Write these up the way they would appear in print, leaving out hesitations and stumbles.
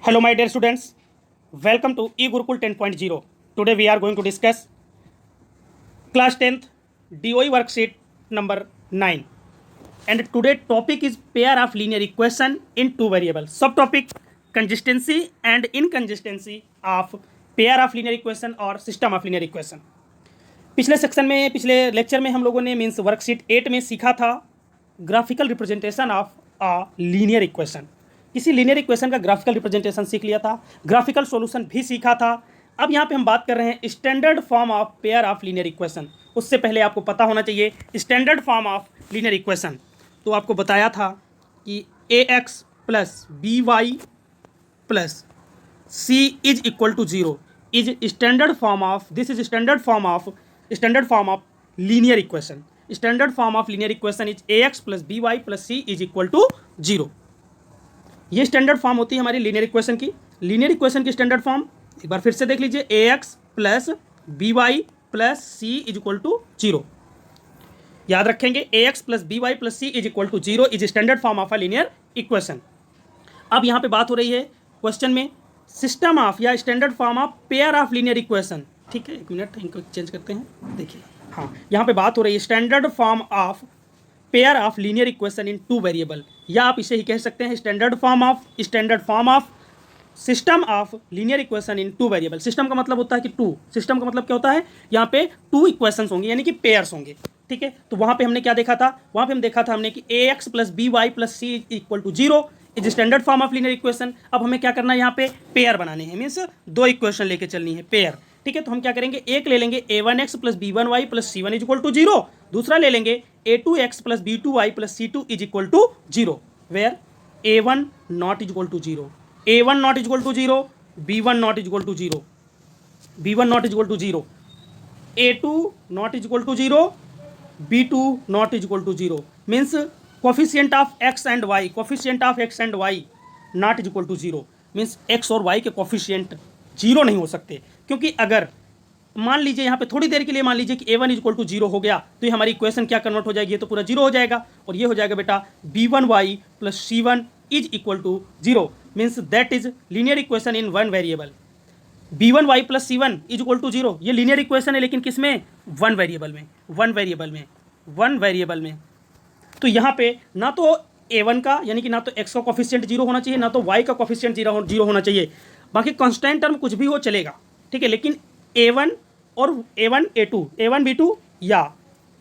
Hello my dear students, welcome to eGurukul 10.0. Today we are going to discuss class 10th DOE worksheet number 9 and today topic is pair of linear equation in two variables. Subtopic consistency and inconsistency of pair of linear equation और system of linear equation. पिछले lecture में हम लोगों ने means worksheet 8 में सीखा था graphical representation of a linear equation. किसी लीनियर इक्वेशन का ग्राफिकल रिप्रेजेंटेशन सीख लिया था, ग्राफिकल सॉल्यूशन भी सीखा था। अब यहाँ पे हम बात कर रहे हैं standard form of pair of linear equation. उससे पहले आपको पता होना चाहिए standard form of linear equation. तो आपको बताया था कि ax plus b y plus c is equal to zero is standard form of standard form of linear equation. Standard form of linear equation is ax plus b y plus c is equal to zero. ये standard form होती है हमारी linear equation की। Linear equation की standard form एक बार फिर से देख लीजिए, ax plus b y plus c is equal to zero. याद रखेंगे ax plus b y plus c is equal to zero is standard form of a linear equation. अब यहाँ पे बात हो रही है क्वेश्चन में सिस्टम ऑफ या standard form of pair of linear equation. ठीक है, एक मिनट इनको चेंज करते हैं। देखिए हाँ, यहाँ पे बात हो रही है standard form of pair of linear equation in two variable, या आप इसे ही कह सकते हैं standard form of system of linear equation in two variable. System का मतलब होता है कि टू, सिस्टम का मतलब क्या होता है, यहाँ पे टू इक्वेशंस होंगे यानी कि पेयर्स होंगे। ठीक है, तो वहाँ पे हमने क्या देखा था, वहाँ पे हम देखा था हमने कि ax plus b y plus c equal to zero is standard form of linear equation. अब हमें क्या करना है, यहाँ पे पेयर बनाने हैं, मीन्स दो इक्वेशन लेके चलनी है पेयर। ठीक है, तो हम क्या करेंगे, एक ले लेंगे a1x plus b1y plus c1 is equal to zero, दूसरा ले लेंगे a2x plus b2y plus c2 is equal to zero, where a1 not is equal to zero, a1 not is equal to zero, b1 not is equal to zero, b1 not is equal to zero, a2 not is equal to zero, b2 not is equal to zero. Means coefficient of x and y not is equal to zero. Means x और y के coefficient zero नहीं हो सकते, क्योंकि अगर मान लीजिए यहाँ पे थोड़ी देर के लिए मान लीजिए कि a1 is equal to zero हो गया तो ये हमारी इक्वेशन क्या कन्वर्ट हो जाएगी, ये तो पूरा जीरो हो जाएगा और ये हो जाएगा बेटा b1y plus c1 is equal to zero. Means that is linear equation in one variable. b1y plus c1 is equal to zero, ये लीनियर इक्वेशन है लेकिन किस में, वन वेरिएबल में। तो यहाँ पे ना तो a1 का यानी कि ना तो x का कोफिशिएंट जीरो होना चाहिए, ना तो y का कोफिशिएंट जीरो होना चाहिए। बाकी कांस्टेंट टर्म कुछ भी हो चलेगा, ठीक है, लेकिन a1 और a1 a2 a1 b2 या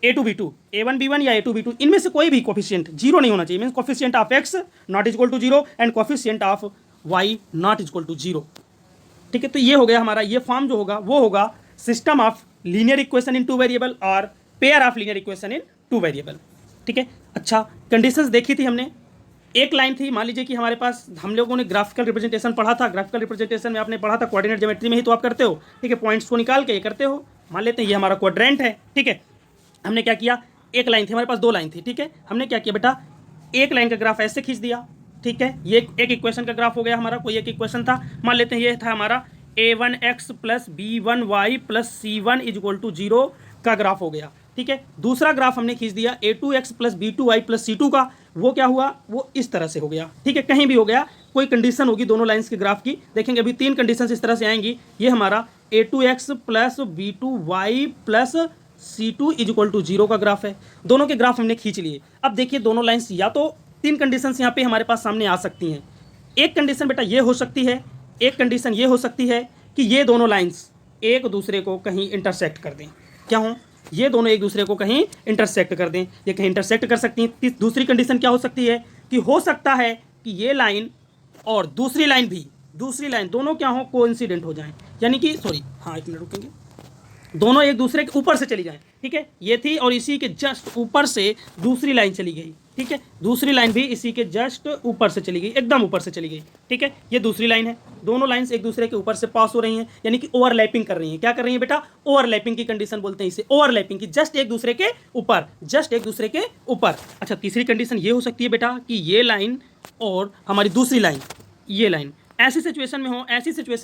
a2 b2 a1 b1 या a2 b2 इनमें से कोई भी कोफिशिएंट जीरो नहीं होना चाहिए। Means coefficient of x not is equal to zero and coefficient of y not is equal to zero. ठीक है, तो ये हो गया हमारा, ये फॉर्म जो होगा वो होगा system of linear equation in two variable और pair of linear equation in two variable. ठीक है, अच्छा कंडीशंस देखी थी हमने। एक लाइन थी, मान लीजिए कि हमारे पास हम लोगों ने ग्राफिकल रिप्रेजेंटेशन पढ़ा था। ग्राफिकल रिप्रेजेंटेशन में आपने पढ़ा था कोऑर्डिनेट ज्योमेट्री में ही तो आप करते हो। ठीक है, पॉइंट्स को निकाल के ये करते हो। मान लेते हैं ये हमारा क्वाड्रेंट है। ठीक है, हमने क्या किया, एक लाइन थी हमारे पास, दो लाइन थी। ठीक है, हमने क्या किया बेटा, एक लाइन का ग्राफ ऐसे खींच दिया। ठीक है, ये एक इक्वेशन का ग्राफ हो गया हमारा, कोई एक इक्वेशन था। मान लेते हैं ये था हमारा a1x plus b1y plus c1 is equal to zero का ग्राफ हो गया। ठीक है, दूसरा ग्राफ हमने खींच दिया a2x plus b2y plus c2 का, वो क्या हुआ, वो इस तरह से हो गया। ठीक है, कहीं भी हो गया, कोई कंडीशन होगी दोनों लाइंस के ग्राफ की। देखेंगे अभी तीन कंडीशन इस तरह से आएंगी। ये हमारा a2x plus b2y plus c2 is equal to zero का ग्राफ है। दोनों के ग्राफ हमने खींच लिए। अब देखिए दोनों लाइंस, या तो तीन कंडीशन यहाँ पे हमारे पास सामने आ सकती हैं। एक कंडीशन बेटा ये हो सकती है, एक कंडीशन ये हो सकती है कि ये दोनों लाइंस एक दूसरे को कहीं इंटरसेक्ट कर दें। क्या हो, ये दोनों एक दूसरे को कहीं इंटरसेक्ट कर दें, ये कहीं इंटरसेक्ट कर सकती हैं। दूसरी कंडीशन क्या हो सकती है कि हो सकता है कि ये लाइन और दूसरी लाइन दोनों क्या हो, कोइंसिडेंट हो जाएं, यानी कि सॉरी हाँ एक मिनट रुकेंगे, दोनों एक दूसरे के ऊपर से चली जाएं। ठीक है, ये थी और इसी के जस्ट ऊपर से दूसरी लाइन चली गई। ठीक है, दूसरी लाइन भी इसी के जस्ट ऊपर से चली गई, एकदम ऊपर से चली गई। ठीक है, ये दूसरी लाइन है, दोनों लाइंस एक दूसरे के ऊपर से पास हो रही हैं, यानी कि ओवरलैपिंग कर रही हैं। क्या कर रही हैं बेटा, ओवरलैपिंग की कंडीशन बोलते हैं इसे, ओवरलैपिंग की, जस्ट एक दूसरे के ऊपर। अच्छा, तीसरी कंडीशन ये हो सकती है बेटा कि ये लाइन और हमारी दूसरी लाइन, ये लाइन ऐसी सिचुएशन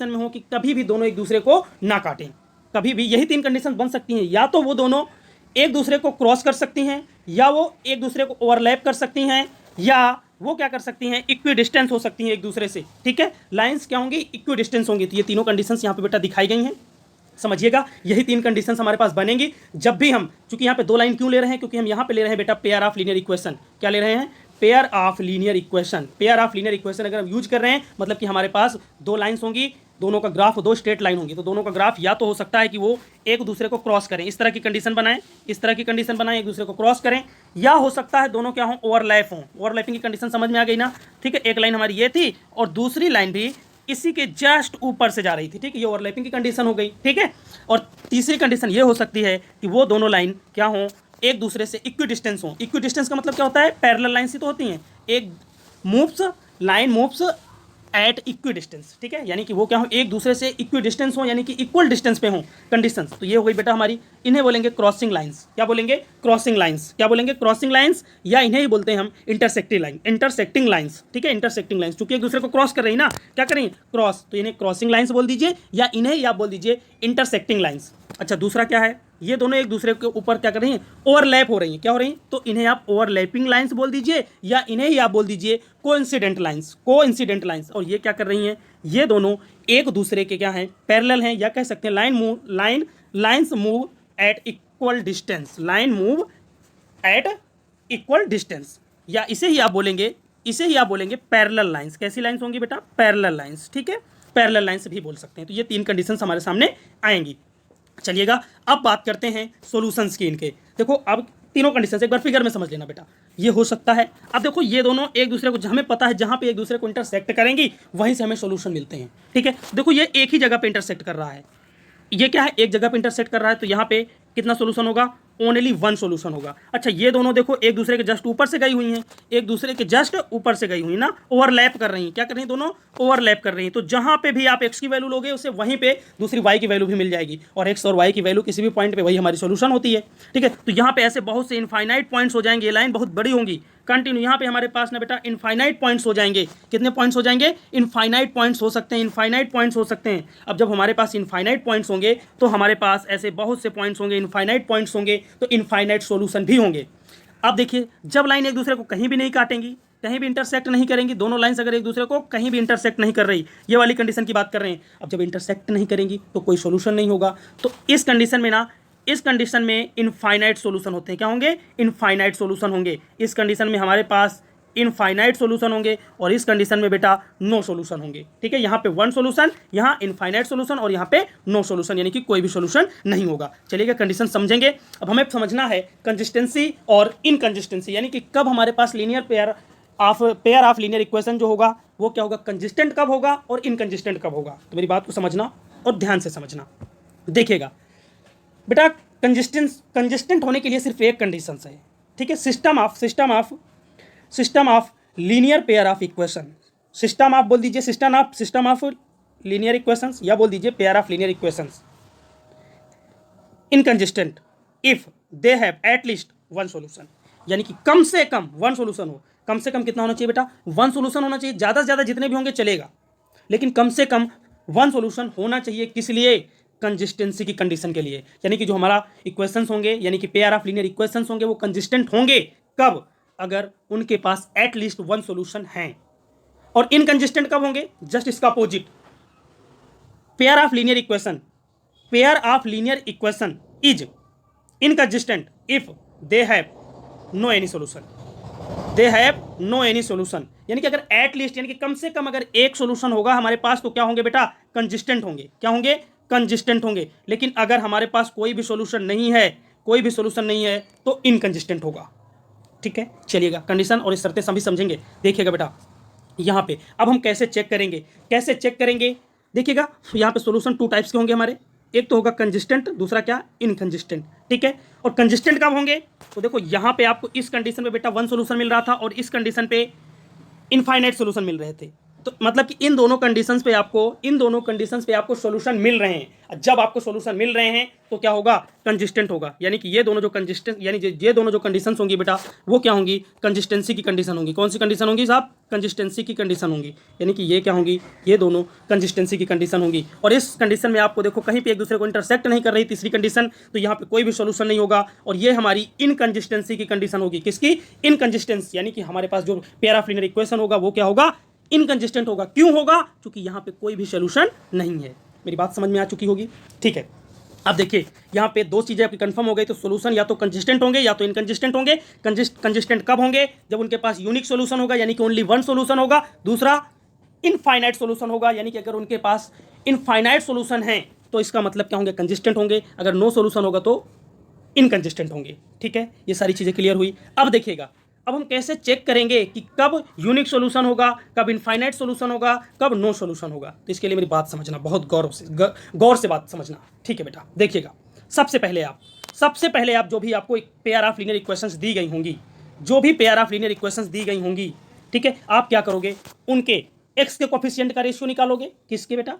में हो कि कभी भी दोनों एक दूसरे को ना काटें, कभी भी। यही तीन कंडीशन बन सकती हैं, या तो वो दोनों एक दूसरे को क्रॉस कर सकती हैं, या वो एक दूसरे को ओवरलैप कर सकती हैं, या वो क्या कर सकती हैं, इक्वी डिस्टेंस हो सकती हैं एक दूसरे से, ठीक है। लाइंस क्या होंगी, इक्वी डिस्टेंस होंगी। तो ये तीनों कंडीशंस यहाँ पे बेटा दिखाई गई हैं, समझिएगा। यही तीन कंडीशंस हमारे पास बनेंगी जब भी हम, चूंकि यहाँ पे दो लाइन क्यों ले रहे हैं, क्योंकि हम यहाँ पे ले रहे हैं बेटा पेयर ऑफ लीनियर इक्वेशन। क्या ले रहे हैं, pair of linear equation. Pair of linear equation अगर हम यूज कर रहे हैं मतलब कि हमारे पास दो लाइंस होंगी, दोनों का ग्राफ दो स्ट्रेट लाइन होंगी, तो दोनों का ग्राफ या तो हो सकता है कि वो एक दूसरे को क्रॉस करें, इस तरह की कंडीशन बनाएं, इस तरह की कंडीशन बनाएं, एक दूसरे को क्रॉस करें, या हो सकता है दोनों क्या हो, ओवरलैप हो। ओवरलैपिंग की कंडीशन समझ में आ गई ना, ठीक है। एक लाइन हमारी ये थी और दूसरी लाइन भी इसी के जस्ट ऊपर से जा रही थी, ठीक है, ये ओवरलैपिंग की कंडीशन हो गई, ठीक है। और तीसरी कंडीशन ये हो सकती है कि वो दोनों लाइन क्या हो, एक दूसरे से इक्वी डिस्टेंस हो। इक्वी डिस्टेंस का मतलब क्या होता है, पैरेलल लाइन ही तो होती हैं, एक moves, line moves eight equi distance, ठीक है, यानी कि वो क्या हो, एक दूसरे से इक्वी डिस्टेंस हो, यानी कि इक्वल डिस्टेंस पे हो कंडीशंस। तो ये हो गई बेटा हमारी, इन्हें बोलेंगे क्रॉसिंग लाइंस। क्या बोलेंगे, क्रॉसिंग लाइंस। क्या बोलेंगे, क्रॉसिंग लाइंस, या इन्हें ही बोलते हैं हम इंटरसेक्टिंग लाइन, इंटरसेक्टिंग लाइंस, ठीक है, इंटरसेक्टिंग लाइंस, क्योंकि एक दूसरे को क्रॉस कर रही है ना, क्या करेंगे, क्रॉस, तो इन्हें क्रॉसिंग लाइंस बोल दीजिए, या इन्हें ही आप बोल दीजिए इंटरसेक्टिंग लाइंस। अच्छा, दूसरा क्या है, ये दोनों एक दूसरे के ऊपर क्या कर रही हैं, ओवरलैप हो रही हैं। क्या हो रही हैं, तो इन्हें आप ओवरलैपिंग लाइंस बोल दीजिए, या इन्हें ही आप बोल दीजिए कोइंसिडेंट लाइंस, कोइंसिडेंट लाइंस। और ये क्या कर रही हैं, ये दोनों एक दूसरे के क्या हैं, पैरेलल हैं, या कह सकते हैं lines move at equal distance, line move at equal distance, या इसे ही आप बोलेंगे पैरेलल लाइंस। कैसी लाइंस होंगी बेटा, पैरेलल लाइंस, ठीक है, पैरेलल लाइंस भी बोल सकते हैं। तो ये तीन कंडीशंस हमारे सामने आएंगी। चलिएगा, अब बात करते हैं सॉल्यूशंस की इनके। देखो अब तीनों कंडीशंस एक बार फिगर में समझ लेना बेटा, ये हो सकता है। अब देखो ये दोनों एक दूसरे को, हमें पता है जहां पे एक दूसरे को इंटरसेक्ट करेंगी वहीं से हमें सॉल्यूशन मिलते हैं, ठीक है। देखो ये एक ही जगह पे इंटरसेक्ट कर रहा है, ये क्या है, एक जगह पे इंटरसेक्ट कर रहा है, तो यहाँ पे कितना सोल्यूशन होगा, ओनली वन सोल्यूशन होगा। अच्छा, ये दोनों देखो एक दूसरे के जस्ट ऊपर से गई हुई हैं, एक दूसरे के जस्ट ऊपर से गई हुई ना, ओवरलैप कर रही हैं। क्या कर रही हैं, दोनों ओवरलैप कर रही हैं। तो जहां पे भी आप एक्स की वैल्यू लोगे उसे वहीं पे दूसरी वाई की वैल्यू भी मिल जाएगी, और एक्स और वाई की वैल्यू किसी भी पॉइंट पे वही हमारी सोल्यूशन होती है, ठीक है। तो यहाँ पे ऐसे बहुत से इनफाइनाइट पॉइंट्स हो जाएंगे, ये लाइन बहुत बड़ी होंगी, कंटिन्यू यहाँ पे हमारे पास ना बेटा इनफाइनाइट पॉइंट्स हो जाएंगे। कितने पॉइंट्स हो जाएंगे, इनफाइनाइट पॉइंट्स हो सकते हैं, इनफाइनाइट पॉइंट्स हो सकते हैं। अब जब हमारे पास इनफाइनाइट पॉइंट्स होंगे तो हमारे पास ऐसे बहुत से पॉइंट्स होंगे, इनफाइनाइट पॉइंट्स होंगे, तो इनफाइनाइट सॉल्यूशन भी होंगे। अब देखिए, जब लाइन एक दूसरे को कहीं भी नहीं काटेंगी, कहीं भी इंटरसेक्ट नहीं करेंगी, दोनों लाइंस अगर एक दूसरे को कहीं भी इंटरसेक्ट नहीं कर रही, ये वाली कंडीशन की बात कर रहे हैं। अब जब इंटरसेक्ट नहीं करेंगी तो कोई सॉल्यूशन नहीं होगा। तो इस कंडीशन में ना, इस कंडीशन में इनफाइनाइट सॉल्यूशन होते हैं। क्या होंगे, इनफाइनाइट सॉल्यूशन होंगे। इस कंडीशन में हमारे पास इनफाइनाइट सॉल्यूशन होंगे, और इस कंडीशन में बेटा नो सॉल्यूशन होंगे, ठीक है। यहाँ पे वन सॉल्यूशन, यहाँ इनफाइनाइट सॉल्यूशन, और यहाँ पे नो सॉल्यूशन, यानी कि कोई भी सॉल्यूशन नहीं होगा। चलिएगा, कंडीशन समझेंगे। अब हमें समझना है कंसिस्टेंसी और इनकंसिस्टेंसी, यानी कि कब हमारे पास linear pair of linear equation जो होगा वो क्या होगा, कंसिस्टेंट कब होगा और इनकंसिस्टेंट कब होगा। तो मेरी बात को समझना और ध्यान से समझना। देखिएगा बेटा, कंसिस्टेंट होने के लिए सिर्फ एक कंडीशन है, ठीक है। System of linear pair of equation, system of बोल दीजिए, सिस्टम ऑफ लीनियर इक्वेशंस, या बोल दीजिए pair of linear equations inconsistent if they have eight least one solution, यानी कि कम से कम वन सॉल्यूशन हो। कम से कम कितना होना चाहिए बेटा, वन सॉल्यूशन होना चाहिए। ज़्यादा से ज़्यादा जितने भी होंगे चलेगा, लेकिन कम से कम वन सॉल्यूशन होना चाहिए। किस लिए, कंसिस्टेंसी की कंडीशन के लिए, यानी कि जो हमारा इक्वेशंस होंगे, यानी कि पेयर ऑफ लीनियर इक्वेशंस होंगे, वो कंसिस्टेंट होंगे कब, अगर उनके पास एट लीस्ट वन सॉल्यूशन है। और इनकंसिस्टेंट कब होंगे, जस्ट इसका opposite. Pair of linear equation is inconsistent if they have no any solution, यानी कि अगर एट लीस्ट, यानी कि कम से कम अगर एक सॉल्यूशन होगा हमारे पास, तो क्या होंगे बेटा, कंसिस्टेंट होंगे। क्या होंगे, कंसिस्टेंट होंगे। लेकिन अगर हमारे पास कोई भी सॉल्यूशन नहीं है, तो इनकंसिस्टेंट होगा, ठीक है। चलिएगा, कंडीशन और इस शर्तें सभी समझेंगे। देखिएगा बेटा, यहाँ पे अब हम कैसे चेक करेंगे, देखिएगा, यहाँ पे सॉल्यूशन टू टाइप्स के होंगे हमारे। एक तो होगा कंसिस्टेंट, दूसरा क्या, इनकंसिस्टेंट, ठीक है। और कंसिस्टेंट कब होंगे, तो देखो यहाँ पे आपको इस कंडीशन में बेटा वन सॉल्यूशन मिल रहा था, और इस कंडीशन पे इनफाइनाइट सॉल्यूशन मिल रहे थे। तो मतलब कि इन दोनों कंडीशंस पे आपको सॉल्यूशन मिल रहे हैं। जब आपको सॉल्यूशन मिल रहे हैं तो क्या होगा, कंसिस्टेंट होगा, यानी कि ये दोनों जो कंडीशंस होंगी बेटा वो क्या होंगी, कंसिस्टेंसी की कंडीशन होंगी। कौन सी कंडीशन होंगी साहब, कंसिस्टेंसी की कंडीशन होंगी, यानी कि ये क्या होंगी, ये दोनों कंसिस्टेंसी की कंडीशन होंगी। और इस कंडीशन में आपको देखो कहीं पे एक दूसरे को इंटरसेक्ट नहीं कर रही तीसरी कंडीशन, तो यहाँ पे कोई भी सॉल्यूशन नहीं होगा। और ये हमारी इनकंसिस्टेंसी की कंडीशन होगी। किसकी, इनकंसिस्टेंसी, यानी कि हमारे पास जो पेयर ऑफ लीनियर इक्वेशन होगा वो क्या होगा, इनकंसिस्टेंट होगा। क्यों होगा, क्योंकि यहाँ पे कोई भी सोल्यूशन नहीं है। मेरी बात समझ में आ चुकी होगी, ठीक है। अब देखिए यहाँ पे दो चीजें आपकी कंफर्म हो गई, तो सोल्यूशन या तो कंसिस्टेंट होंगे या तो इनकंसिस्टेंट होंगे। कंसिस्टेंट कब होंगे, जब उनके पास यूनिक सोल्यूशन होगा, यानी कि ओनली वन सोल्यूशन होगा। दूसरा, इनफाइनाइट सोल्यूशन होगा, यानी कि अगर उनके पास इनफाइनाइट सोल्यूशन है तो इसका मतलब क्या होंगे, कंसिस्टेंट होंगे। अगर नो सोल्यूशन होगा तो इनकंसिस्टेंट होंगे, ठीक है। ये सारी चीजें क्लियर हुई। अब देखिएगा, अब हम कैसे चेक करेंगे कि कब यूनिक सोल्यूशन होगा, कब इनफाइनाइट सोल्यूशन होगा, कब नो सोल्यूशन होगा। तो इसके लिए मेरी बात समझना, बहुत गौर से बात समझना, ठीक है बेटा। देखिएगा, सबसे पहले आप जो भी आपको एक पेयर ऑफ लीनियर इक्वेशंस दी गई होंगी, ठीक है, आप क्या करोगे, उनके एक्स के कोफिशिएंट का रेशियो निकालोगे। किसके बेटा,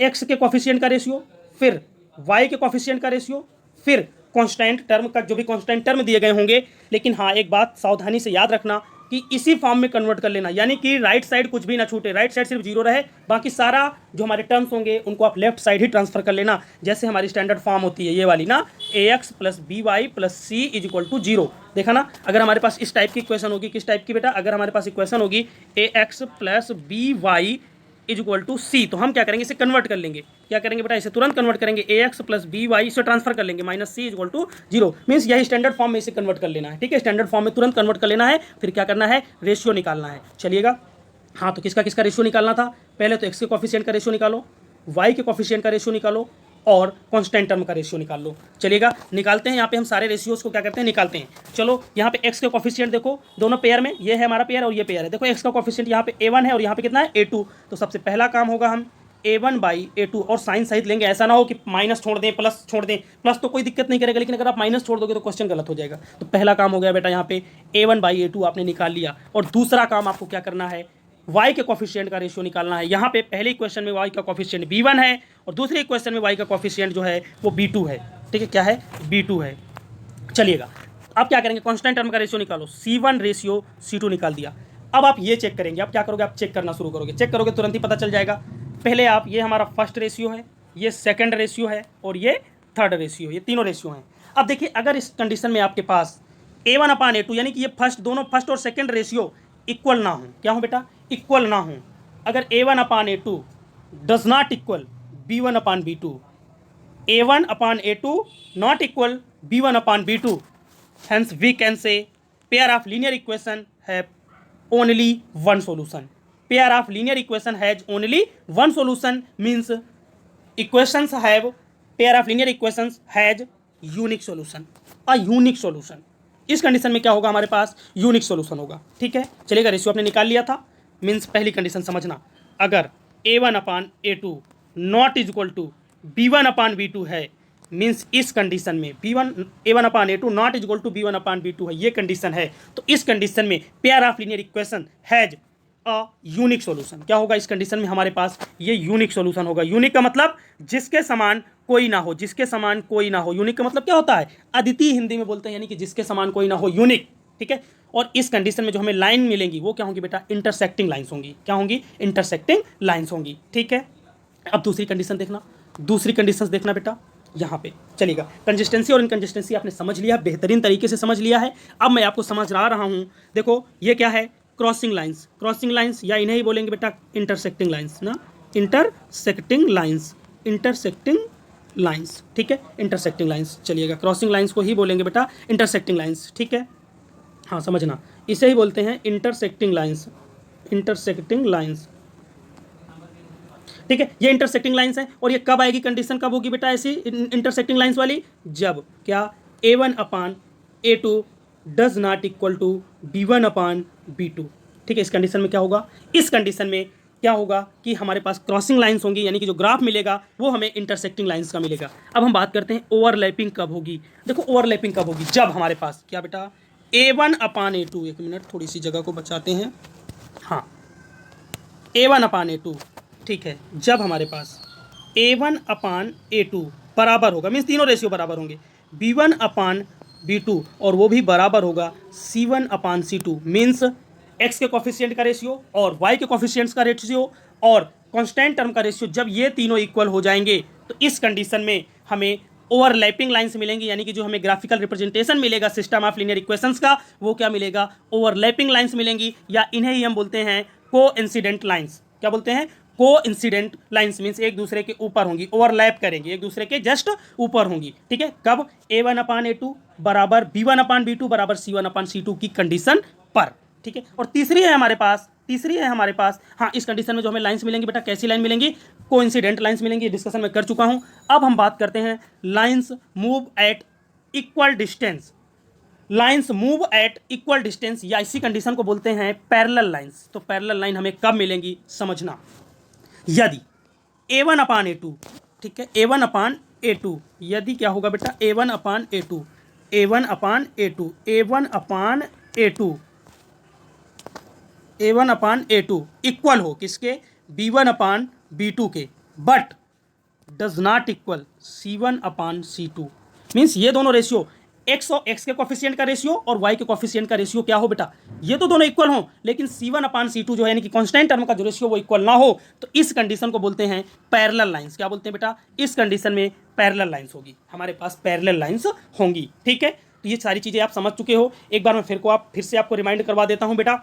एक्स के कोफिशिएंट का रेशियो, फिर वाई के कोफिशिएंट का रेशियो, फिर कांस्टेंट टर्म का जो भी कांस्टेंट टर्म दिए गए होंगे। लेकिन हाँ, एक बात सावधानी से याद रखना कि इसी फॉर्म में कन्वर्ट कर लेना, यानी कि राइट साइड कुछ भी ना छूटे, राइट साइड सिर्फ जीरो रहे, बाकी सारा जो हमारे टर्म्स होंगे उनको आप लेफ्ट साइड ही ट्रांसफर कर लेना। जैसे हमारी स्टैंडर्ड फॉर्म होती है ये वाली ना, ax plus b y plus c is equal to zero. देखा ना, अगर हमारे पास इस टाइप की इक्वेशन होगी, किस टाइप की बेटा, अगर हमारे पास इक्वेशन होगी ax plus b y is equal to c, तो हम क्या करेंगे, इसे कन्वर्ट कर लेंगे। क्या करेंगे बेटा, इसे तुरंत कन्वर्ट करेंगे, a x plus b y इसे ट्रांसफर कर लेंगे, minus c is equal to zero. Means यही स्टैंडर्ड फॉर्म में इसे कन्वर्ट कर लेना है, ठीक है। स्टैंडर्ड फॉर्म में तुरंत कन्वर्ट कर लेना है, फिर क्या करना है, रेशियो निकालना है। चलिएगा, हाँ, तो किसका किसका रेशियो निकालना था, पहले तो एक्स के कोफिशिएंट का रेशियो निकालो, वाई के कोफिशिएंट का रेशियो निकालो, और कांस्टेंट टर्म का रेशियो निकाल लो। चलिएगा, निकालते हैं। यहाँ पे हम सारे रेशियोज को क्या करते हैं, निकालते हैं। चलो, यहाँ पे एक्स के कोफिशिएंट देखो, दोनों पेयर में, ये है हमारा पेयर और ये पेयर है। देखो एक्स का कोफिशिएंट यहाँ पे a1 है और यहाँ पे कितना है, a2। तो सबसे पहला काम होगा, हम a1 बाई a2 और साइन सहित लेंगे। ऐसा ना हो कि माइनस छोड़ दें, प्लस छोड़ दें। प्लस तो कोई दिक्कत नहीं करेगा, लेकिन अगर आप माइनस छोड़ दोगे तो क्वेश्चन गलत हो जाएगा। तो पहला काम हो गया बेटा, यहाँ पे a1 बाई a2 आपने निकाल लिया। और दूसरा काम आपको क्या करना है, y के कोफिशिएंट का रेशियो निकालना है। यहाँ पे पहले इक्वेशन में y का कोफिशिएंट b1 है और दूसरे इक्वेशन में y का कोफिशिएंट जो है वो b2 है, ठीक है। क्या है, b2 है। चलिएगा, अब क्या करेंगे, कांस्टेंट टर्म का रेशियो निकालो, c1 रेशियो c2 निकाल दिया। अब आप ये चेक करेंगे, अब क्या करोगे, आप चेक करना शुरू करोगे। चेक करोगे तुरंत ही पता चल जाएगा। पहले आप, ये हमारा फर्स्ट रेशियो है, ये सेकंड रेशियो है और ये थर्ड रेशियो, ये तीनों रेशियो हैं। अब देखिए, अगर इस कंडीशन में आपके पास a1 अपान a2, यानी कि ये दोनों फर्स्ट और सेकंड रेशियो इक्वल ना हो, क्या हो बेटा, इक्वल ना हो। अगर a1 upon a2 does not equal b1 upon b2, a1 upon a2 not equal b1 upon b2, hence we can say pair of linear equation have only one solution. Pair of linear equation has only one solution, means equations have, pair of linear equations has unique solution, a unique solution. इस condition में क्या होगा, हमारे पास unique solution होगा, ठीक है। चलेगा, ratio आपने निकाल लिया था। मीन्स पहली कंडीशन समझना, अगर a1 upon a2 not is equal to b1 upon b2 है, मीन्स इस कंडीशन में a1 upon a2 not is equal to b1 upon b2 है, ये कंडीशन है। तो इस कंडीशन में pair of linear equation has a unique solution. क्या होगा इस कंडीशन में, हमारे पास ये यूनिक सोल्यूशन होगा। यूनिक का मतलब जिसके समान कोई ना हो, जिसके समान कोई ना हो। यूनिक का मतलब क्या होता है, अद्वितीय हिंदी में बोलते हैं, यानी कि जिसके समान कोई ना हो, यूनिक, ठीक है। और इस कंडीशन में जो हमें लाइन मिलेंगी वो क्या होंगी बेटा, इंटरसेक्टिंग लाइन्स होंगी। क्या होंगी, इंटरसेक्टिंग लाइन्स होंगी, ठीक है। अब दूसरी कंडीशन देखना, दूसरी कंडीशन देखना बेटा, यहाँ पे चलेगा। कंसिस्टेंसी और इनकंसिस्टेंसी आपने समझ लिया, बेहतरीन तरीके से समझ लिया है। अब मैं आपको समझा रहा हूँ। देखो, ये क्या है, क्रॉसिंग लाइंस, क्रॉसिंग लाइंस, या इन्हें ही बोलेंगे बेटा इंटरसेक्टिंग लाइंस ना, इंटरसेक्टिंग लाइंस, इंटरसेक्टिंग लाइंस, ठीक है, इंटरसेक्टिंग लाइंस। चलिएगा, क्रॉसिंग लाइंस को ही बोलेंगे बेटा इंटरसेक्टिंग लाइंस, ठीक है। हाँ, समझना, इसे ही बोलते हैं इंटरसेक्टिंग लाइंस, इंटरसेक्टिंग लाइंस, ठीक है। ये इंटरसेक्टिंग लाइंस है। और ये कब आएगी, कंडीशन कब होगी बेटा ऐसी इंटरसेक्टिंग लाइंस वाली, जब क्या a1 upon a2 does not equal to b1 upon b2, ठीक है। इस कंडीशन में क्या होगा, इस कंडीशन में क्या होगा कि हमारे पास क्रॉसिंग लाइंस होंगी, यानी कि जो ग्राफ मिलेगा वो हमें इंटरसेक्टिंग लाइंस का मिलेगा। अब हम बात करते हैं ओवरलैपिंग कब होगी। देखो, ओवरलैपिंग कब होगी, जब हमारे पास क्या बेटा a1 अपान a2, एक मिनट थोड़ी सी जगह को बचाते हैं। हाँ, A1/A2, ठीक है, जब हमारे पास A1/A2 बराबर होगा, मीन्स तीनों रेशियो बराबर होंगे, B1/B2 और वो भी बराबर होगा C1/C2, मीन्स x के कॉफिशिएंट का रेशियो और y के कॉफिशिएंट्स का रेशियो और कांस्टेंट टर्म का रेशियो, जब ये तीनों इक्वल हो जाएंगे तो इस कंडीशन में हमें ओवरलैपिंग लाइंस मिलेंगी, यानी कि जो हमें ग्राफिकल रिप्रेजेंटेशन मिलेगा सिस्टम ऑफ लीनियर इक्वेशंस का, वो क्या मिलेगा, ओवरलैपिंग लाइंस मिलेंगी, या इन्हें ही हम बोलते हैं कोइंसिडेंट लाइंस। क्या बोलते हैं, कोइंसिडेंट लाइंस, मींस एक दूसरे के ऊपर होंगी, ओवरलैप करेंगी, एक दूसरे के जस्ट ऊपर होंगी, ठीक है, कब, A1/A2 बराबर B1/B2 बराबर C1/C2 की कंडीशन पर, ठीक है। और तीसरी है हमारे पास, हाँ, इस कंडीशन में जो हमें लाइंस मिलेंगी बेटा, कैसी लाइन मिलेंगी, कोइंसिडेंट लाइंस मिलेंगी, डिस्कशन में कर चुका हूं। अब हम बात करते हैं lines move at equal distance, lines move at equal distance, या इसी कंडीशन को बोलते हैं पैरेलल लाइंस। तो पैरेलल लाइन हमें कब मिलेंगी समझना, यदि A1/A2, ठीक है, A1/A2, यदि क्या होगा बेटा, A1/A2 इक्वल हो किसके, B1/B2 के, but does not equal C1/C2, means ये दोनों रेशियो x और x के कॉफिशिएंट का रेशियो और y के कॉफिशिएंट का रेशियो क्या हो बेटा, ये तो दोनों इक्वल हो, लेकिन C1/C2 जो है यानी कि कांस्टेंट टर्म का जो रेशियो वो इक्वल ना हो, तो इस कंडीशन को बोलते हैं पैरेलल लाइंस। क्या बोलते हैं बेटा, इस कंडीशन में पैरेलल लाइंस होगी, हमारे पास पैरेलल लाइंस होंगी, ठीक है। तो ये सारी चीज़ें आप समझ चुके हो, एक बार मैं फिर से आपको रिमाइंड करवा देता हूँ बेटा।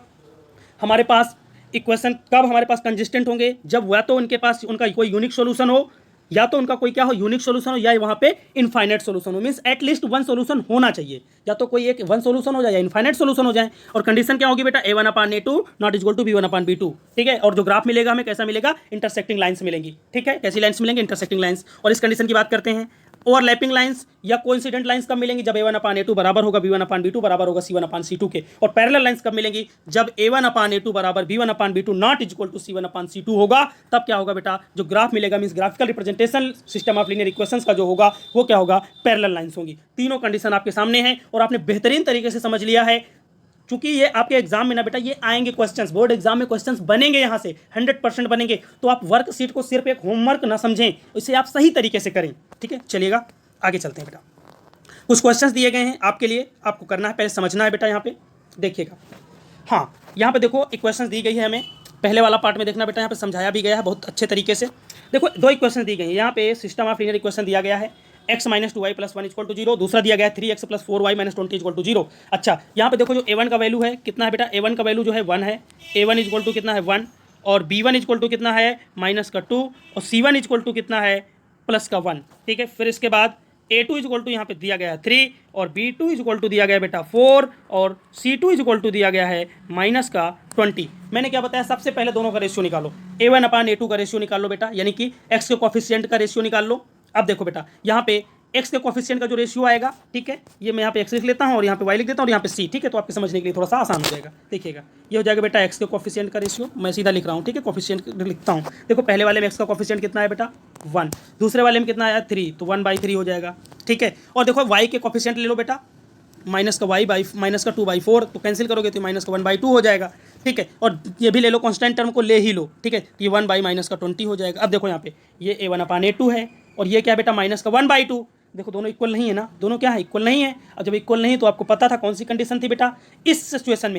हमारे पास इक्वेशन कब हमारे पास कंसिस्टेंट होंगे, जब या तो उनके पास उनका कोई यूनिक सोल्यूशन हो, या तो उनका कोई क्या हो, यूनिक सोल्यूशन हो, या वहाँ पे इनफाइनाइट सोल्यूशन हो, मींस एटलीस्ट वन सोल्यूशन होना चाहिए, या तो कोई एक वन सोल्यूशन हो जाए या इनफाइनाइट सोल्यूशन हो जाए। और कंडीशन क्या होगी बेटा, A1/A2 not equal to B1/B2, ठीक है। और जो ग्राफ मिलेगा हमें कैसा मिलेगा, इंटरसेक्टिंग लाइंस मिलेंगी, ठीक है, कैसी लाइंस मिलेंगी, इंटरसेक्टिंग लाइंस। और इस कंडीशन की बात करते हैं, ओवरलैपिंग लाइंस या कोइंसिडेंट लाइंस कब मिलेंगी, जब A1/A2 बराबर होगा B1/B2 बराबर होगा C1/C2 के। और पैरेलल लाइंस कब मिलेंगी, जब A1/A2 बराबर B1/B2 not equal to C1/C2 होगा, तब क्या होगा बेटा, जो ग्राफ मिलेगा means graphical representation system of linear equations का जो होगा वो क्या होगा, पैरेलल लाइंस होंगी। तीनों कंडीशन आपके सामने हैं और आपने बेहतरीन तरीके से समझ लिया है, क्योंकि ये आपके एग्जाम में ना बेटा ये आएंगे क्वेश्चंस, बोर्ड एग्जाम में क्वेश्चंस बनेंगे, यहाँ से 100% बनेंगे। तो आप वर्कशीट को सिर्फ एक होमवर्क ना समझें, इसे आप सही तरीके से करें, ठीक है। चलिएगा आगे चलते हैं बेटा, कुछ क्वेश्चंस दिए गए हैं आपके लिए, आपको करना है, पहले समझना है बेटा। यहाँ पे देखिएगा, हाँ, यहाँ पे देखो इक्वेशंस दी गई है हमें, पहले वाला पार्ट में देखना बेटा, यहाँ पे समझाया भी गया है बहुत अच्छे तरीके से। देखो दो इक्वेशन दी गई है, यहाँ पे सिस्टम ऑफ लीनियर इक्वेशन दिया गया है, x - 2y + 1 = 0, दूसरा दिया गया है 3x + 4y - 20 = 0। अच्छा, यहाँ पे देखो जो A1 का वैल्यू है कितना है बेटा, A1 का वैल्यू जो है 1 है, A1 = कितना है 1, और B1 = कितना है -2, और C1 = कितना है +1, ठीक है। फिर इसके बाद A2 = यहाँ पे दिया गया है 3, और B2 = दिया गया है बेटा 4, और C2 = दिया गया है -20। मैंने क्या बताया, सबसे पहले दोनों का रेशियो निकालो, A1/A2 का रेशियो निकाल लो बेटा, यानी कि x के कॉफिशिएंट का रेशियो निकाल लो। अब देखो बेटा, यहाँ पे x के कॉफिशिएंट का जो रेशियो आएगा, ठीक है, ये मैं यहाँ पे x लिख लेता हूँ और यहाँ पे y लिख देता हूँ और यहाँ पे c, ठीक है, तो आपके समझने के लिए थोड़ा सा आसान हो जाएगा। देखिएगा, ये हो जाएगा बेटा x के कॉफिशिएंट का रेशियो, मैं सीधा लिख रहा हूँ, ठीक है, कॉफिशिएंट लिखता हूँ। देखो पहले वाले में x का कॉफिशिएंट कितना है बेटा 1, दूसरे वाले में कितना आया 3, तो 1/3 हो जाएगा, ठीक है। और देखो y के कॉफिशिएंट ले लो बेटा, -2/4, तो कैंसिल करोगे तो -1/2 हो जाएगा, ठीक है। और ये भी ले लो, कांस्टेंट टर्म को ले ही लो, ठीक है, तो ये 1/-20 हो जाएगा। अब देखो यहाँ पे ये A1/A2 है और ये क्या बेटा -1/2, देखो दोनों इक्वल नहीं है ना, दोनों क्या है, इक्वल नहीं है। और जब इक्वल नहीं तो आपको पता था कौन सी कंडीशन थी बेटा, इस सिचुएशन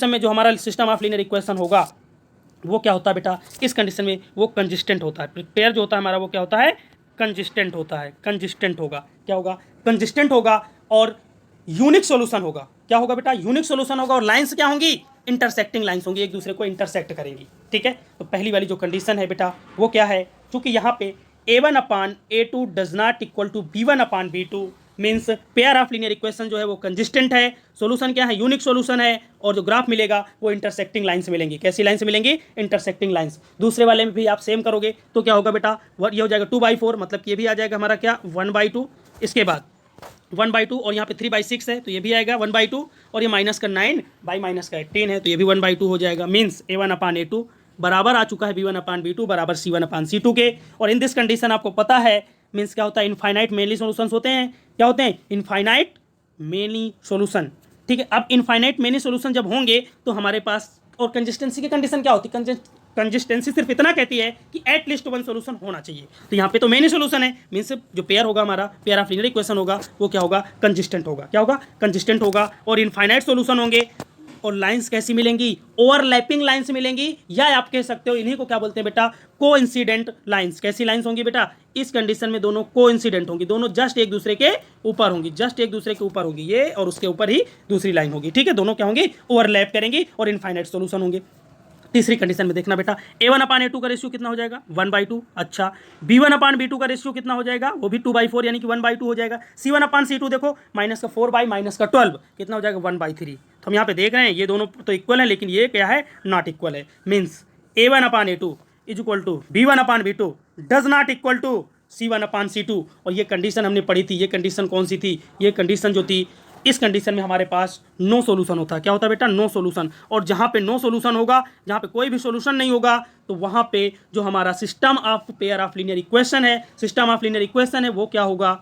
में जो हमारा सिस्टम ऑफ लीनियर इक्वेशन होगा वो क्या होता है बेटा, इस कंडीशन में वो कंसिस्टेंट होता है, पेयर जो होता है हमारा वो क्या होता है, कंसिस्टेंट होता है, कंसिस्टेंट होगा, क्या होगा, कंसिस्टेंट होगा, और यूनिक सॉल्यूशन होगा। क्या होगा बेटा, यूनिक सॉल्यूशन होगा, और लाइंस क्या होंगी, इंटरसेक्टिंग लाइंस होंगी, एक दूसरे को इंटरसेक्ट करेंगी, ठीक है। तो पहली वाली जो कंडीशन है बेटा वो क्या है, क्योंकि यहाँ पे A1/A2 does not equal to B1/B2, means pair of linear equation जो है वो कंसिस्टेंट है, सॉल्यूशन क्या है, यूनिक सॉल्यूशन है, और जो ग्राफ मिलेगा वो इंटरसेक्टिंग लाइंस मिलेंगी। कैसी लाइंस मिलेंगी, इंटरसेक्टिंग लाइंस। दूसरे वाले में भी आप सेम करोगे तो क्या होगा बेटा, ये हो जाएगा 2/4, मतलब ये भी आ जाएगा हमारा क्या 1/2, इसके बाद 1/2, और यहाँ पे 3/6 है तो ये भी आएगा 1/2, और ये -9/-18 है तो ये भी 1/2 हो जाएगा। मीन्स A1/A2 बराबर आ चुका है B1/B2 बराबर C1/C2 के। और इन दिस कंडीशन आपको पता है मीन्स क्या होता है, इनफाइनाइट मेनली सॉल्यूशंस होते हैं, क्या होते हैं, इनफाइनाइट मेनली सॉल्यूशन, ठीक है। अब इनफाइनाइट मेनी सॉल्यूशन जब होंगे तो हमारे पास, और कंसिस्टेंसी की कंडीशन क्या होती है, कंसिस्टेंसी सिर्फ इतना कहती है कि एटलीस्ट वन सोल्यूशन होना चाहिए। तो यहाँ पे तो मेन ही सोल्यूशन है, मीन्स जो पेयर होगा हमारा, पेयर ऑफ लीनियर इक्वेशन होगा, वो क्या होगा, कंसिस्टेंट होगा। क्या होगा, कंसिस्टेंट होगा। और इनफाइनाइट सोल्यूशन होंगे। और लाइंस कैसी मिलेंगी, ओवरलैपिंग लाइंस मिलेंगी, या आप कह सकते हो इन्हीं को क्या बोलते हैं बेटा, कोइंसिडेंट लाइंस। कैसी लाइंस होंगी बेटा, इस कंडीशन में दोनों कोइंसिडेंट होंगी, दोनों जस्ट एक दूसरे के ऊपर होंगी, जस्ट एक दूसरे के ऊपर होगी ये, और उसके ऊपर ही दूसरी लाइन होगी। ठीक है, दोनों क्या होंगी, ओवरलैप करेंगी और इनफाइनाइट सोल्यूशन होंगे। तीसरी कंडीशन में देखना बेटा, A1/A2 का रेशियो कितना हो जाएगा, 1/2। अच्छा, B1/B2 का रेशियो कितना हो जाएगा, वो भी 2/4 यानी कि 1/2 हो जाएगा। C1/C2 देखो, -4/-12 कितना हो जाएगा, 1/3। तो हम यहाँ पे देख रहे हैं ये दोनों तो इक्वल है, लेकिन ये क्या है, नॉट इक्वल है। Means A1/A2 is equal to B1/B2 does not equal to C1/C2। और ये कंडीशन हमने पढ़ी थी, ये कंडीशन कौन सी थी, ये कंडीशन जो थी, इस कंडीशन में हमारे पास नो सोल्यूशन होता है। क्या होता है बेटा, नो सोल्यूशन। और जहाँ पे नो सोल्यूशन होगा, जहाँ पे कोई भी सोल्यूशन नहीं होगा, तो वहाँ पे जो हमारा system of pair of linear equation है, सिस्टम ऑफ लीनियर इक्वेशन है, वो क्या होगा,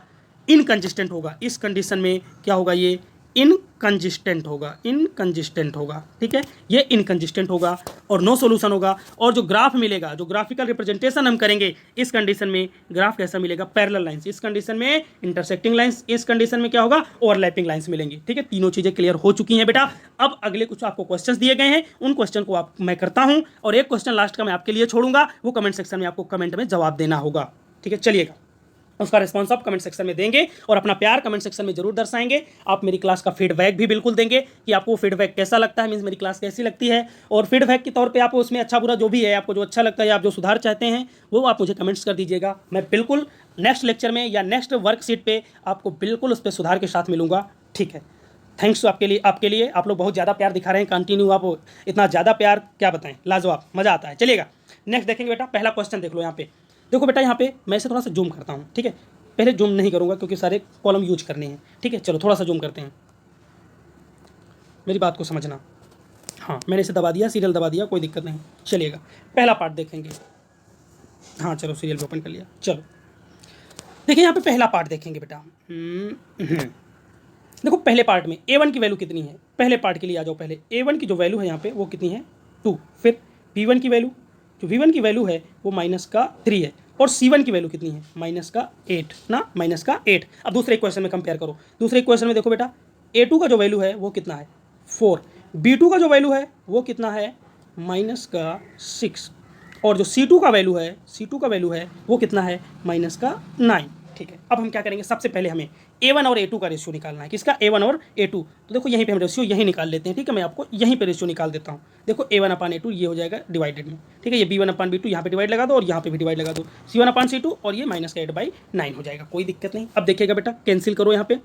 इनकंसिस्टेंट होगा। इस कंडीशन में क्या होगा, ये इनकंसिस्टेंट होगा, इनकंसिस्टेंट होगा। ठीक है, ये इनकंसिस्टेंट होगा और नो सोल्यूशन होगा। और जो ग्राफ मिलेगा, जो ग्राफिकल रिप्रेजेंटेशन हम करेंगे इस कंडीशन में, ग्राफ कैसा मिलेगा, पैरेलल लाइंस। इस कंडीशन में इंटरसेक्टिंग लाइंस, इस कंडीशन में क्या होगा, ओवरलैपिंग लाइंस मिलेंगी। ठीक है, तीनों चीजें क्लियर हो चुकी हैं बेटा। अब अगले कुछ आपको क्वेश्चंस दिए गए हैं, उन क्वेश्चन को मैं करता हूं, और एक क्वेश्चन लास्ट का मैं आपके लिए छोड़ूंगा, वो कमेंट सेक्शन में आपको कमेंट में जवाब देना होगा। ठीक है, चलिएगा, उसका रिस्पॉन्स आप कमेंट सेक्शन में देंगे और अपना प्यार कमेंट सेक्शन में जरूर दर्शाएंगे। आप मेरी क्लास का फीडबैक भी बिल्कुल देंगे कि आपको फीडबैक कैसा लगता है, मीन्स मेरी क्लास कैसी लगती है। और फीडबैक के तौर पे आप उसमें अच्छा बुरा जो भी है, आपको जो अच्छा लगता है, आप जो सुधार चाहते हैं, वो आप मुझे कमेंट्स कर दीजिएगा। मैं बिल्कुल नेक्स्ट लेक्चर में या नेक्स्ट वर्कशीट पे आपको बिल्कुल उस पर सुधार के साथ मिलूंगा। ठीक है, थैंक्स आपके लिए आप लोग बहुत ज़्यादा प्यार दिखा रहे हैं, कंटिन्यू। आप इतना ज़्यादा प्यार क्या बताएं, लाजवाब, मज़ा आता है। चलिएगा, नेक्स्ट देखेंगे बेटा। पहला क्वेश्चन देख लो यहाँ पे, देखो बेटा, यहाँ पे मैं इसे थोड़ा सा जूम करता हूँ। ठीक है, पहले जूम नहीं करूंगा क्योंकि सारे कॉलम यूज करने हैं। ठीक है, चलो थोड़ा सा जूम करते हैं, मेरी बात को समझना। हाँ, मैंने इसे दबा दिया, सीरियल दबा दिया, कोई दिक्कत नहीं। चलिएगा, पहला पार्ट देखेंगे। हाँ चलो, सीरियल भी ओपन कर लिया। चलो देखिए, यहाँ पे पहला पार्ट देखेंगे बेटा। देखो, पहले पार्ट में A1 की वैल्यू कितनी है, पहले पार्ट के लिए आ जाओ। पहले A1 की जो वैल्यू है यहाँ पे वो कितनी है, 2। फिर V1 की वैल्यू, जो V1 की वैल्यू है वो -3 है। और C1 की वैल्यू कितनी है, -8 ना, -8। अब दूसरे इक्वेशन में कंपेयर करो। दूसरे इक्वेशन में देखो बेटा, A2 का जो वैल्यू है वो कितना है, 4। B2 का जो वैल्यू है वो कितना है, -6। और जो C2 का वैल्यू है, C2 का वैल्यू है वो कितना है, -9। ठीक है, अब हम क्या करेंगे, सबसे पहले हमें A1 और A2 का रेशियो निकालना है। किसका, A1 और A2। तो देखो यहीं पे हम रेशियो यहीं निकाल लेते हैं। ठीक है, मैं आपको यहीं पे रेशियो निकाल देता हूँ। देखो A1/A2 ये हो जाएगा डिवाइडेड में। ठीक है, ये B1/B2 यहाँ पे डिवाइड लगा दो और यहाँ पे भी डिवाइड लगा दो, C1/C2, और ये -8/9 हो जाएगा, कोई दिक्कत नहीं। अब देखिएगा बेटा, कैंसिल करो यहाँ पे,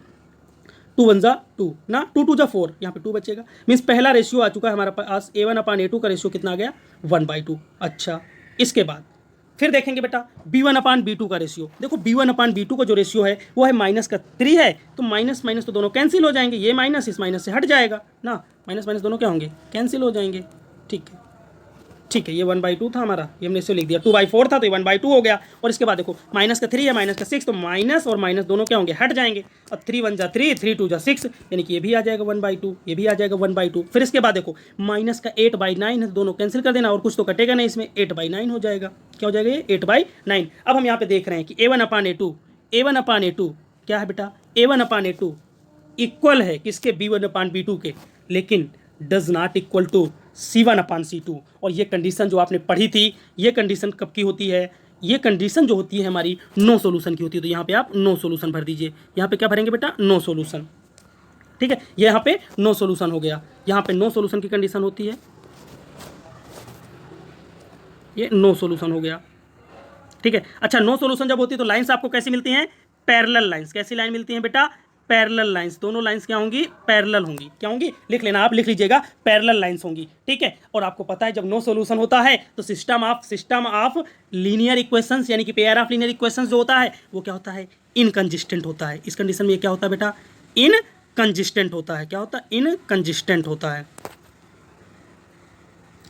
2 1 जा 2 ना, 2 2 जा 4, यहाँ पे 2 बचेगा। मीन्स पहला रेशियो आ चुका है हमारे पास, A1/A2 का रेशियो कितना आ गया, 1/2। अच्छा, इसके बाद फिर देखेंगे बेटा B1/B2 का रेशियो। देखो B1/B2 का जो रेशियो है वो है -3 है, तो माइनस माइनस तो दोनों कैंसिल हो जाएंगे, ये माइनस इस माइनस से हट जाएगा ना, माइनस माइनस दोनों क्या होंगे, कैंसिल हो जाएंगे। ठीक है, ठीक है, ये 1/2 था हमारा, ये हमने इसे लिख दिया। 2/4 था तो ये 1/2 हो गया। और इसके बाद देखो -3 है, -6, तो माइनस और माइनस दोनों क्या होंगे, हट जाएंगे। और 3 1 जा 3, 3 2 जा 6, यानी कि ये भी आ जाएगा 1/2, ये भी आ जाएगा 1/2। फिर इसके बाद देखो -8/9 है, दोनों कैंसिल कर देना, और कुछ तो कटेगा नहीं इसमें, 8/9 हो जाएगा। क्या हो जाएगा, ये 8/9। अब हम यहाँ पे देख रहे हैं कि A1/A2 क्या है बेटा, A1/A2 इक्वल है किसके, B1/B2 के, लेकिन does not equal to C1/C2। और ये कंडीशन जो आपने पढ़ी थी, ये कंडीशन कब की होती है, ये कंडीशन जो होती है हमारी नो सोल्यूशन की होती है। तो यहाँ पे आप नो सोल्यूशन भर दीजिए। यहाँ पे क्या भरेंगे बेटा, नो सोल्यूशन। ठीक है, ये यहाँ पे नो सोल्यूशन हो गया। यहाँ पे नो सोल्यूशन की कंडीशन होती है, ये नो सोल्यूशन हो गया। ठीक है, अच्छा, नो सोल्यूशन जब होती है तो लाइंस आपको कैसी मिलती हैं, पैरेलल लाइंस। कैसी लाइन मिलती हैं बेटा, पैरेलल लाइंस। दोनों लाइंस क्या होंगी, पैरेलल होंगी। क्या होंगी, लिख लेना, आप लिख लीजिएगा, पैरेलल लाइंस होंगी। ठीक है, और आपको पता है जब नो सॉल्यूशन होता है तो सिस्टम ऑफ लीनियर इक्वेशंस, यानी कि पेयर ऑफ लीनियर इक्वेशंस जो होता है वो क्या होता है, इनकंसिस्टेंट होता है। इस कंडीशन में ये क्या होता है बेटा, इनकंसिस्टेंट होता है। क्या होता है, इनकंसिस्टेंट होता है।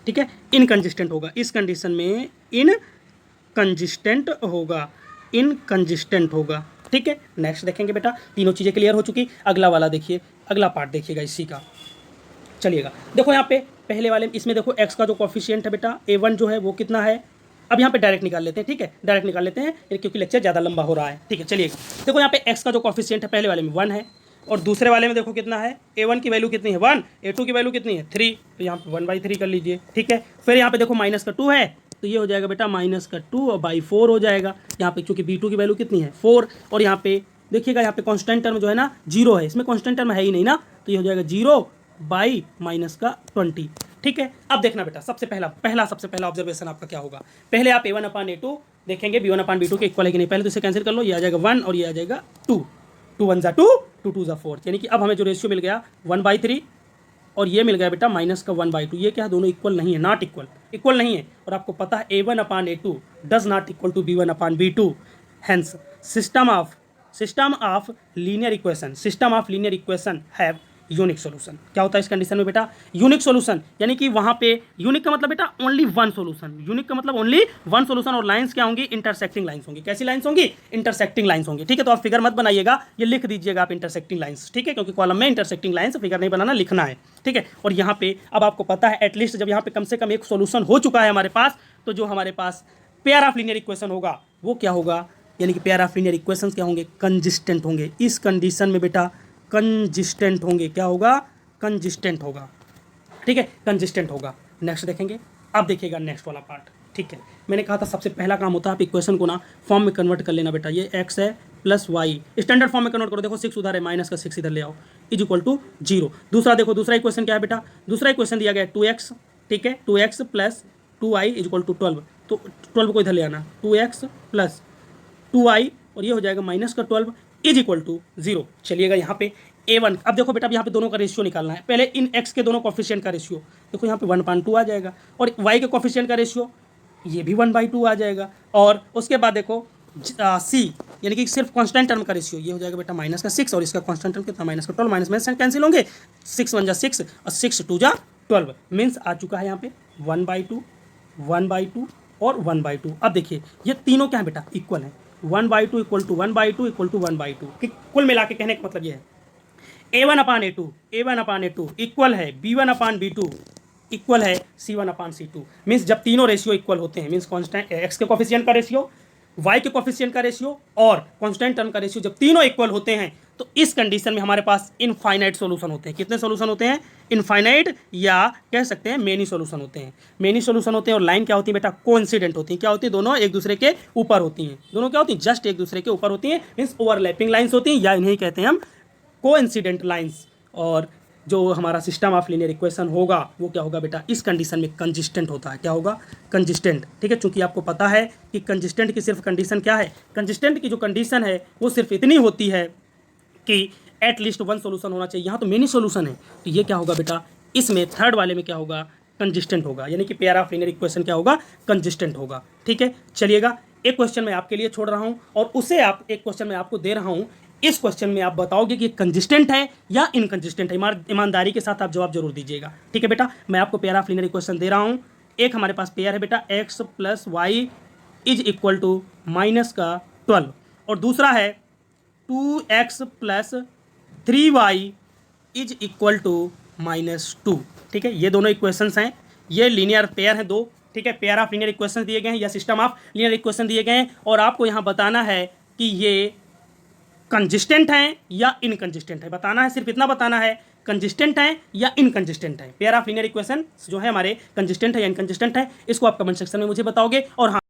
ठीक है, इनकंसिस्टेंट होगा। इस कंडीशन में इनकंसिस्टेंट होगा, इनकंसिस्टेंट होगा। ठीक है, नेक्स्ट देखेंगे बेटा, तीनों चीज़ें क्लियर हो चुकी। अगला वाला देखिए, अगला पार्ट देखिएगा इसी का। चलिएगा देखो यहाँ पे पहले वाले इसमें देखो x का जो कॉफिशिएंट है बेटा a1 जो है वो कितना है, अब यहाँ पे डायरेक्ट निकाल लेते हैं, ठीक है, डायरेक्ट निकाल लेते हैं क्योंकि लेक्चर ज़्यादा लंबा हो रहा है, ठीक है। चलिएगा देखो यहाँ पे x का जो कॉफिशिएंट है पहले वाले में 1 है और दूसरे वाले में देखो कितना है, a1 की वैल्यू कितनी है 1, a2 की वैल्यू कितनी है 3, तो यहाँ पे 1/3 कर लीजिए, ठीक है। फिर यहाँ पे देखो माइनस का 2 है तो ये हो जाएगा बेटा माइनस का 2 और बाई 4 हो जाएगा। यहाँ पे चूँकि b2 की वैल्यू कितनी है 4 और यहाँ पे देखिएगा यहाँ पे कांस्टेंट टर्म जो है ना 0 है, इसमें कांस्टेंट टर्म है ही नहीं ना, तो ये हो जाएगा 0/-20, ठीक है। अब देखना बेटा सबसे पहला ऑब्जर्वेशन आपका क्या होगा, पहले आप a1/a2 देखेंगे b1/b2 के इक्वल है कि नहीं, पहले तो इसे कैंसिल कर लो, ये आ जाएगा 1 और ये आ जाएगा 2, 2 1 2, 2 2 4, यानी कि अब हमें जो रेशियो मिल गया 1/3 और ये मिल गया बेटा माइनस का 1/2, ये क्या दोनों इक्वल नहीं है, नॉट इक्वल नहीं है। और आपको पता है a1/a2 does not equal to b1/b2, hence system of linear equation have unique solution. क्या होता है इस कंडीशन में बेटा, यूनिक सोल्यूशन, यानी कि वहाँ पे यूनिक का मतलब बेटा ओनली वन सोल्यूशन, यूनिक का मतलब ओनली वन सोल्यूशन। और लाइंस क्या होंगी, इंटरसेक्टिंग लाइंस होंगी। कैसी लाइंस होंगी, इंटरसेक्टिंग लाइंस होंगी, ठीक है। तो आप फिगर मत बनाइएगा, ये लिख दीजिएगा आप इंटरसेक्टिंग लाइंस, ठीक है, क्योंकि कॉलम में इंटरसेक्टिंग लाइंस फिगर नहीं बनाना, लिखना है, ठीक है। और यहाँ पे अब आपको पता है एटलीस्ट जब यहाँ पे कम से कम एक सोल्यूशन हो चुका है हमारे पास, तो जो हमारे पास पेयर ऑफ लीनियर इक्वेशन होगा वो क्या होगा, यानी कि पेयर ऑफ लीनियर इक्वेशन क्या होंगे, कंजिस्टेंट होंगे। इस कंडीशन में बेटा कंजिस्टेंट होंगे, क्या होगा, कंजिस्टेंट होगा, ठीक है, कंजिस्टेंट होगा। नेक्स्ट देखेंगे, अब देखिएगा नेक्स्ट वाला पार्ट, ठीक है। मैंने कहा था सबसे पहला काम होता है आप इक्वेशन को ना फॉर्म में कन्वर्ट कर लेना बेटा, ये x है प्लस वाई स्टैंडर्ड फॉर्म में कन्वर्ट करो, देखो 6 उधर है माइनस का 6 इधर ले आओ इज इक्वल टू 0। दूसरा देखो, दूसरा इक्वेशन क्या है बेटा, दूसरा इक्वेशन दिया गया है 2x, ठीक है, 2x plus 2i is equal to 12, तो 12 को इधर ले आना, 2x प्लस 2i और ये हो जाएगा माइनस का 12 इज इक्वल टू 0। चलिएगा यहाँ पे a1, अब देखो बेटा यहाँ पे दोनों का रेशियो निकालना है, पहले इन x के दोनों कॉफिशिएंट का रेशियो देखो, यहाँ पे 1/2 आ जाएगा और y के कॉफिशिएंट का रेशियो ये भी 1/2 आ जाएगा। और उसके बाद देखो c यानी कि सिर्फ कांस्टेंट टर्म का रेशियो ये हो जाएगा बेटा माइनस का 6 और इसका कांस्टेंट टर्म कितना माइनस का 12, माइनस में कैंसिल होंगे, 6 1 6 और 6 2 12 मीन्स आ चुका है यहाँ पे 1/2 1/2 और 1/2। अब देखिए ये तीनों क्या है बेटा, इक्वल है, 1/2 इक्वल टू 1/2 इक्वल टू 1/2, कि कुल मिला के कहने का मतलब ये है a1/a2 इक्वल है b1/b2 इक्वल है c1/c2। मीन्स जब तीनों रेशियो इक्वल होते हैं, मीन्स कांस्टेंट x के कॉफिशिएंट का रेशियो, y के कॉफिशिएंट का रेशियो और कांस्टेंट टर्म का रेशियो जब तीनों इक्वल होते हैं तो इस कंडीशन में हमारे पास इनफाइनाइट सॉल्यूशन होते हैं। कितने सॉल्यूशन होते हैं, इनफाइनाइट, या कह सकते हैं मेनी सॉल्यूशन होते हैं, मेनी सॉल्यूशन होते हैं। और लाइन क्या होती है बेटा, कोइंसिडेंट होती है, क्या होती है, दोनों एक दूसरे के ऊपर होती हैं, दोनों क्या होती हैं, जस्ट एक दूसरे के ऊपर होती हैं, मीन्स ओवरलैपिंग लाइन्स होती हैं, या इन्हें कहते हैं हम कोइंसिडेंट लाइन्स। और जो हमारा सिस्टम ऑफ लीनियर इक्वेशन होगा वो क्या होगा बेटा, इस कंडीशन में कंजिस्टेंट होता है, क्या होगा, कंजिस्टेंट, ठीक है। चूंकि आपको पता है कि कंजिस्टेंट की सिर्फ कंडीशन क्या है, कंजिस्टेंट की जो कंडीशन है वो सिर्फ इतनी होती है कि एटलीस्ट वन सोल्यूशन होना चाहिए, यहाँ तो मेनी सोल्यूशन है, तो ये क्या होगा बेटा, इसमें थर्ड वाले में क्या होगा, कंजिस्टेंट होगा, यानी कि पेयर ऑफ लीनियर इक्वेशन क्या होगा, कंजिस्टेंट होगा, ठीक है। चलिएगा एक क्वेश्चन मैं आपके लिए छोड़ रहा हूँ और उसे आप एक क्वेश्चन मैं आपको दे रहा हूँ, इस क्वेश्चन में आप बताओगे कि कंजिस्टेंट है या इनकंजिस्टेंट है, ईमानदारी के साथ आप जवाब जरूर दीजिएगा, ठीक है बेटा। मैं आपको पेयर ऑफ लीनियर इक्वेशन दे रहा हूँ, एक हमारे पास पेयर है बेटा x plus Y is equal to minus का 12 और दूसरा है 2x plus 3y is equal to -2, ठीक है। ये दोनों इक्वेशंस हैं, ये लीनियर पेयर हैं दो, ठीक है, पेयर ऑफ लीनियर इक्वेशन दिए गए हैं या सिस्टम ऑफ लीनियर इक्वेशन दिए गए हैं और आपको यहाँ बताना है कि ये कंजिस्टेंट हैं या इनकंजिस्टेंट है, बताना है, सिर्फ इतना बताना है, कंजिस्टेंट है या इनकंजिस्टेंट है। पेयर ऑफ लीनियर इक्वेशन जो है हमारे कंजिस्टेंट है या इनकंजिस्टेंट है, इसको आप कमेंट सेक्शन में मुझे बताओगे। और हाँ,